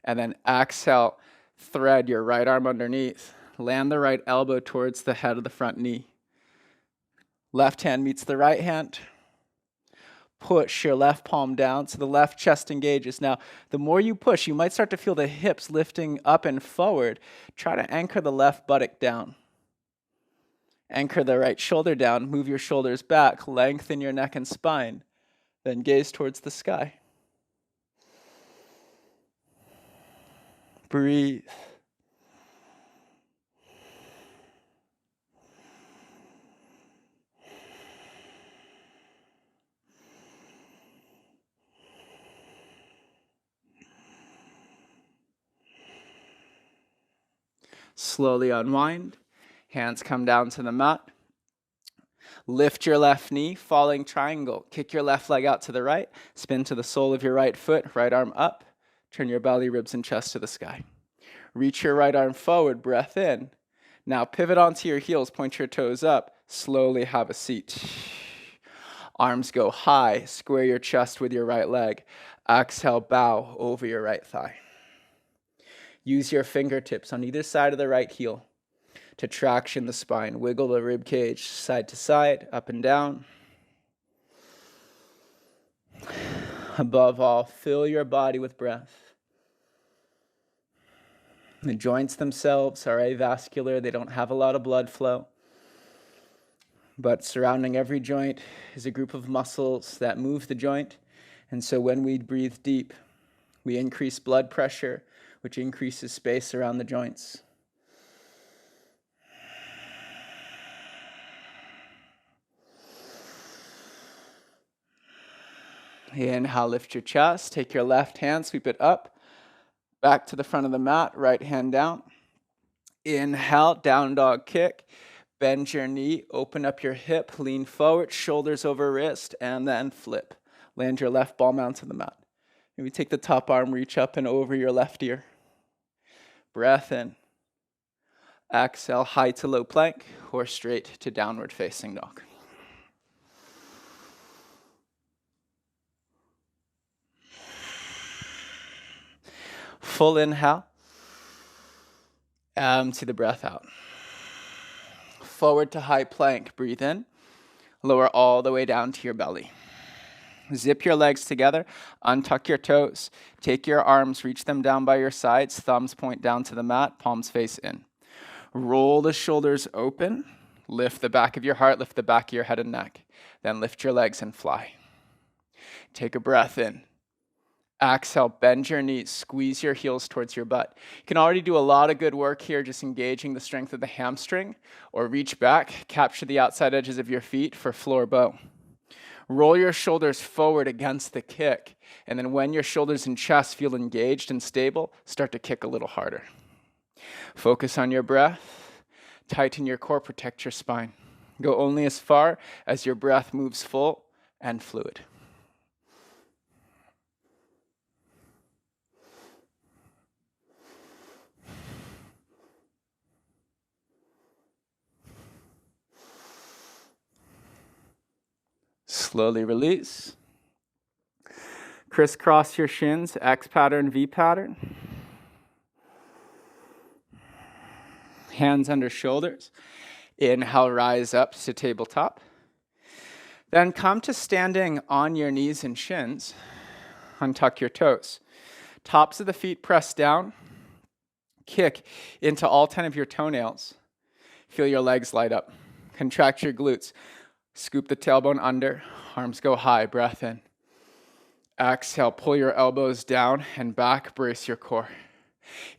And then exhale, thread your right arm underneath. Land the right elbow towards the head of the front knee. Left hand meets the right hand. Push your left palm down so the left chest engages. Now, the more you push, you might start to feel the hips lifting up and forward. Try to anchor the left buttock down. Anchor the right shoulder down. Move your shoulders back. Lengthen your neck and spine. Then gaze towards the sky. Breathe. Slowly unwind. Hands come down to the mat. Lift your left knee, falling triangle. Kick your left leg out to the right. Spin to the sole of your right foot, right arm up. Turn your belly, ribs, and chest to the sky. Reach your right arm forward, breath in. Now pivot onto your heels, point your toes up. Slowly have a seat. Arms go high, square your chest with your right leg. Exhale, bow over your right thigh. Use your fingertips on either side of the right heel to traction the spine. Wiggle the rib cage side to side, up and down. Above all, fill your body with breath. The joints themselves are avascular. They don't have a lot of blood flow. But surrounding every joint is a group of muscles that move the joint. And so when we breathe deep, we increase blood pressure, which increases space around the joints. Inhale, lift your chest. Take your left hand, sweep it up, back to the front of the mat, right hand down. Inhale, down dog kick. Bend your knee, open up your hip, lean forward, shoulders over wrist, and then flip. Land your left ball mount to the mat. Maybe take the top arm, reach up and over your left ear. Breath in. Exhale, high to low plank or straight to downward facing dog. Full inhale. Empty the breath out. Forward to high plank. Breathe in. Lower all the way down to your belly. Zip your legs together. Untuck your toes. Take your arms, reach them down by your sides. Thumbs point down to the mat. Palms face in. Roll the shoulders open. Lift the back of your heart. Lift the back of your head and neck. Then lift your legs and fly. Take a breath in. Exhale, bend your knees, squeeze your heels towards your butt. You can already do a lot of good work here, just engaging the strength of the hamstring, or reach back, capture the outside edges of your feet for floor bow. Roll your shoulders forward against the kick, and then when your shoulders and chest feel engaged and stable, start to kick a little harder. Focus on your breath, tighten your core, protect your spine. Go only as far as your breath moves full and fluid. Slowly release. Crisscross your shins, X pattern, V pattern. Hands under shoulders. Inhale, rise up to tabletop. Then come to standing on your knees and shins. Untuck your toes. Tops of the feet press down. Kick into all 10 of your toenails. Feel your legs light up. Contract your glutes. Scoop the tailbone under, arms go high, breath in. Exhale, pull your elbows down and back, brace your core.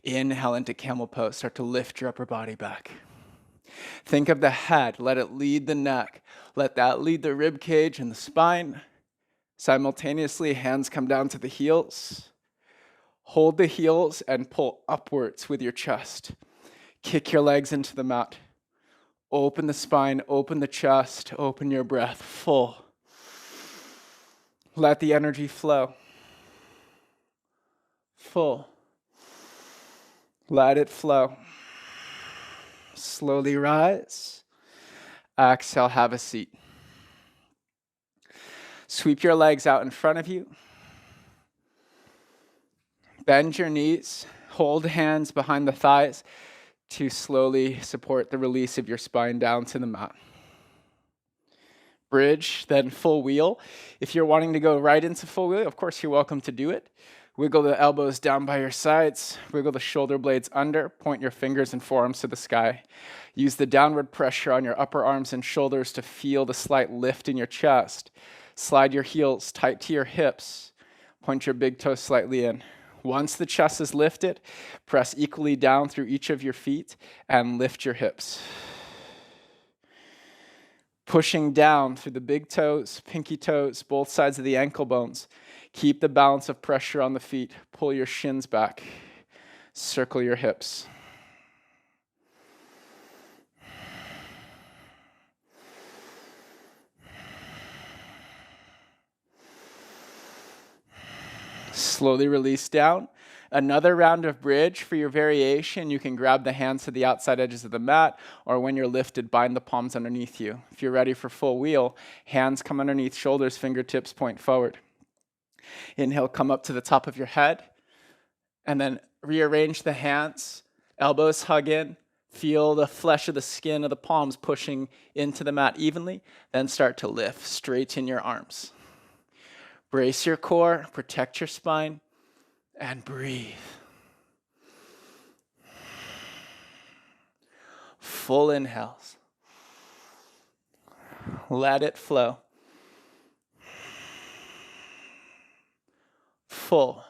Inhale into camel pose, start to lift your upper body back. Think of the head, let it lead the neck. Let that lead the rib cage and the spine. Simultaneously, hands come down to the heels. Hold the heels and pull upwards with your chest. Kick your legs into the mat. Open the spine, open the chest, open your breath, full. Let the energy flow. Full. Let it flow. Slowly rise. Exhale, have a seat. Sweep your legs out in front of you. Bend your knees. Hold hands behind the thighs to slowly support the release of your spine down to the mat. Bridge, then full wheel. If you're wanting to go right into full wheel, of course you're welcome to do it. Wiggle the elbows down by your sides. Wiggle the shoulder blades under. Point your fingers and forearms to the sky. Use the downward pressure on your upper arms and shoulders to feel the slight lift in your chest. Slide your heels tight to your hips. Point your big toes slightly in. Once the chest is lifted, press equally down through each of your feet and lift your hips. Pushing down through the big toes, pinky toes, both sides of the ankle bones. Keep the balance of pressure on the feet. Pull your shins back. Circle your hips. Slowly release down. Another round of bridge. For your variation, you can grab the hands to the outside edges of the mat, or when you're lifted, bind the palms underneath you. If you're ready for full wheel, hands come underneath shoulders, fingertips point forward. Inhale, come up to the top of your head, and then rearrange the hands. Elbows hug in. Feel the flesh of the skin of the palms pushing into the mat evenly. Then start to lift. Straighten your arms. Brace your core, protect your spine, and breathe. Full inhales. Let it flow. Full.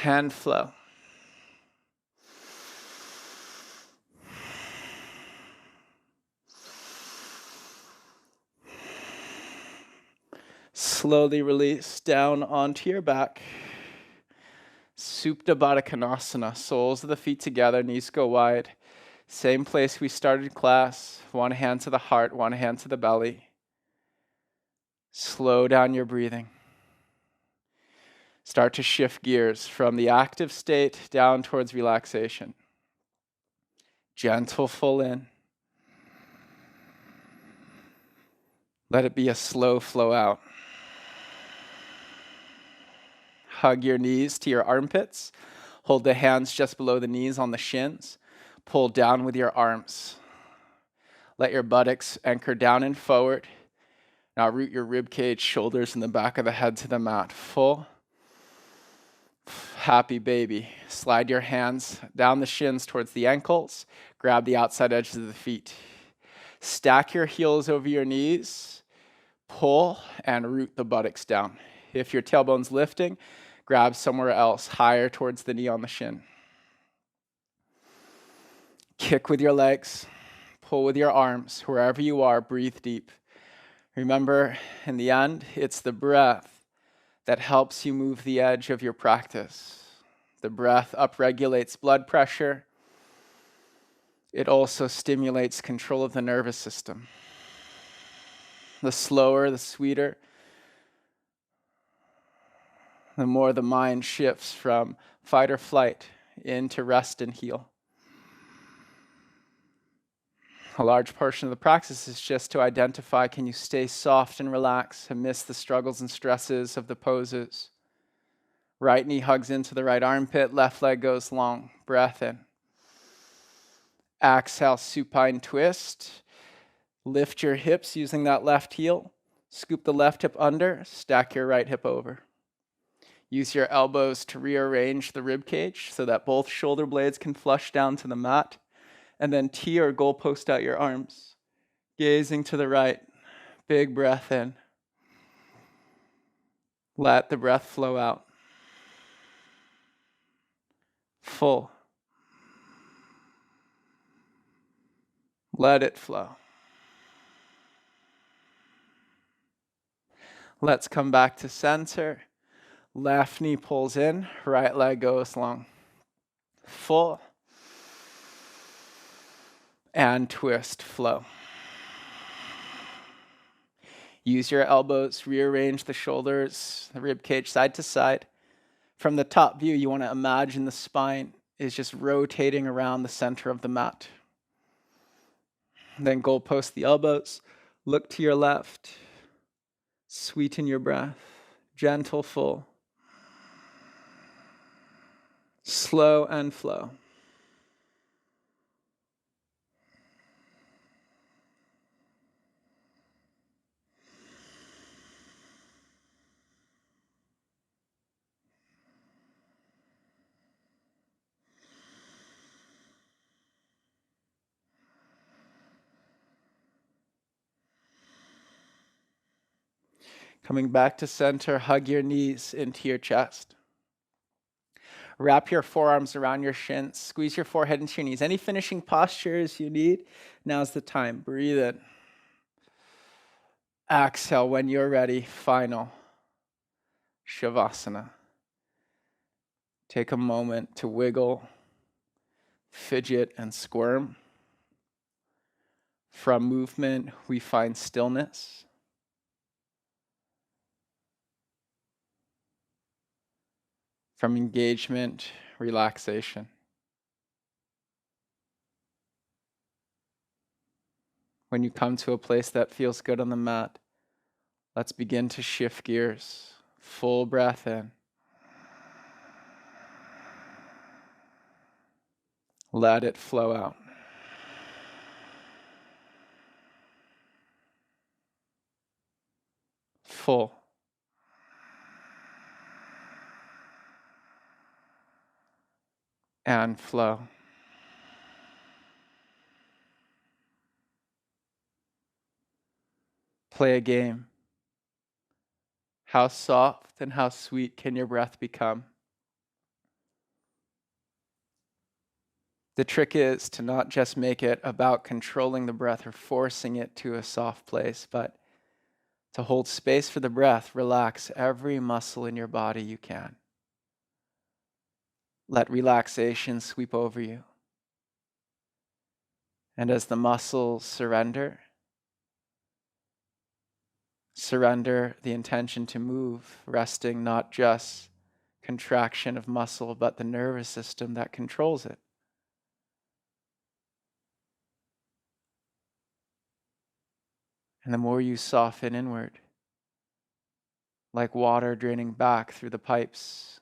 Hand flow. Slowly release down onto your back. Supta Baddha Konasana, soles of the feet together, knees go wide. Same place we started class, one hand to the heart, one hand to the belly. Slow down your breathing. Start to shift gears from the active state down towards relaxation. Gentle full in. Let it be a slow flow out. Hug your knees to your armpits. Hold the hands just below the knees on the shins. Pull down with your arms. Let your buttocks anchor down and forward. Now root your rib cage, shoulders, and the back of the head to the mat. Full. Happy baby. Slide your hands down the shins towards the ankles. Grab the outside edges of the feet. Stack your heels over your knees. Pull and root the buttocks down. If your tailbone's lifting, grab somewhere else, higher towards the knee on the shin. Kick with your legs. Pull with your arms. Wherever you are, breathe deep. Remember, in the end, it's the breath that helps you move the edge of your practice. The breath upregulates blood pressure. It also stimulates control of the nervous system. The slower, the sweeter, the more the mind shifts from fight or flight into rest and heal. A large portion of the practice is just to identify, can you stay soft and relaxed amidst the struggles and stresses of the poses? Right knee hugs into the right armpit, left leg goes long. Breath in. Exhale, supine twist. Lift your hips using that left heel. Scoop the left hip under, stack your right hip over. Use your elbows to rearrange the rib cage so that both shoulder blades can flush down to the mat. And then tee or goalpost out your arms. Gazing to the right. Big breath in. Let the breath flow out. Full. Let it flow. Let's come back to center. Left knee pulls in, right leg goes long. Full. And twist, flow. Use your elbows, rearrange the shoulders, the rib cage side to side. From the top view, you want to imagine the spine is just rotating around the center of the mat. Then goalpost the elbows, look to your left, sweeten your breath, gentle, full, slow and flow. Coming back to center, hug your knees into your chest. Wrap your forearms around your shins. Squeeze your forehead into your knees. Any finishing postures you need, now's the time. Breathe in. Exhale when you're ready. Final. Savasana. Take a moment to wiggle, fidget, and squirm. From movement, we find stillness. From engagement, relaxation. When you come to a place that feels good on the mat, let's begin to shift gears. Full breath in. Let it flow out. Full. And flow. Play a game. How soft and how sweet can your breath become? The trick is to not just make it about controlling the breath or forcing it to a soft place, but To hold space for the breath, relax every muscle in your body you can. Let relaxation sweep over you. And as the muscles surrender the intention to move, resting not just contraction of muscle, but the nervous system that controls it. And the more you soften inward, like water draining back through the pipes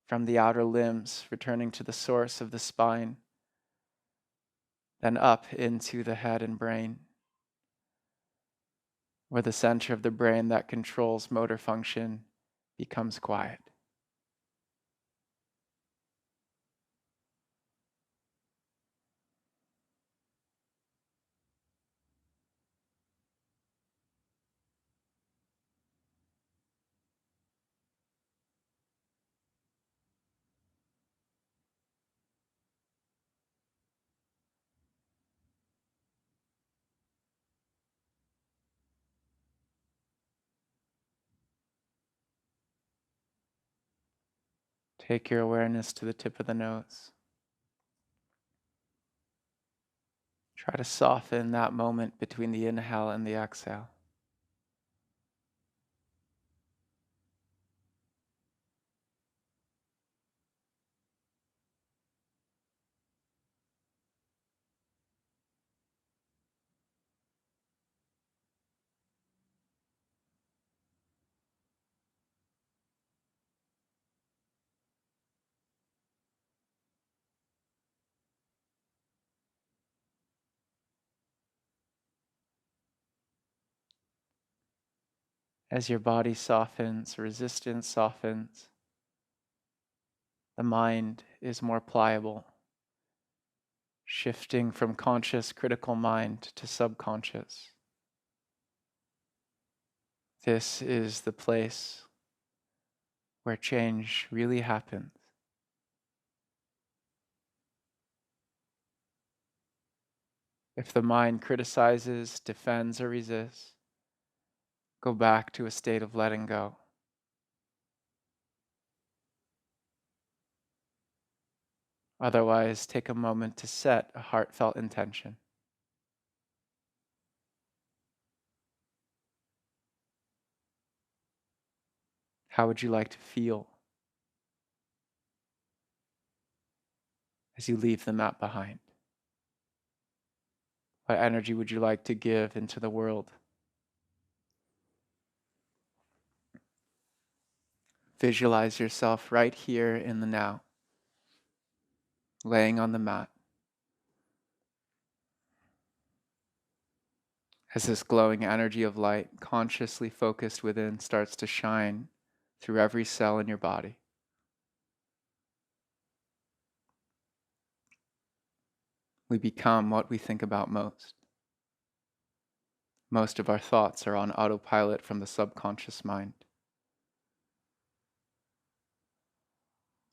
from the outer limbs, returning to the source of the spine, then up into the head and brain, where the center of the brain that controls motor function becomes quiet. Take your awareness to the tip of the nose. Try to soften that moment between the inhale and the exhale. As your body softens, resistance softens, the mind is more pliable, shifting from conscious critical mind to subconscious. This is the place where change really happens. If the mind criticizes, defends, or resists, go back to a state of letting go. Otherwise, take a moment to set a heartfelt intention. How would you like to feel as you leave the mat behind? What energy would you like to give into the world? Visualize yourself right here in the now, laying on the mat. As this glowing energy of light, consciously focused within, starts to shine through every cell in your body. We become what we think about most. Most of our thoughts are on autopilot from the subconscious mind.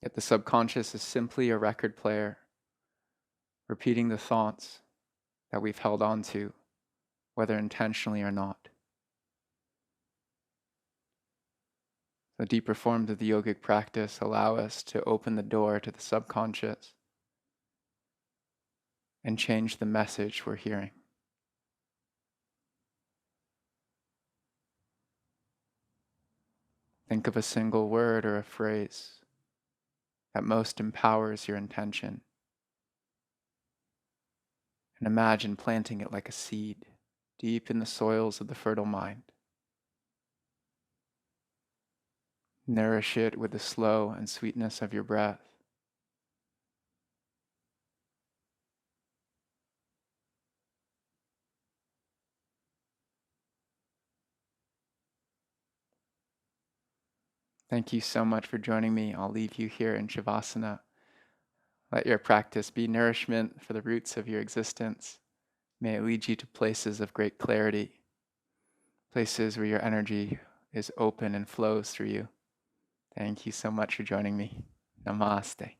Yet the subconscious is simply a record player, repeating the thoughts that we've held on to, whether intentionally or not. The deeper forms of the yogic practice allow us to open the door to the subconscious and change the message we're hearing. Think of a single word or a phrase that most empowers your intention, and imagine planting it like a seed deep in the soils of the fertile mind. Nourish it with the slow and sweetness of your breath. Thank you so much for joining me. I'll leave you here in Savasana. Let your practice be nourishment for the roots of your existence. May it lead you to places of great clarity, places where your energy is open and flows through you. Thank you so much for joining me. Namaste.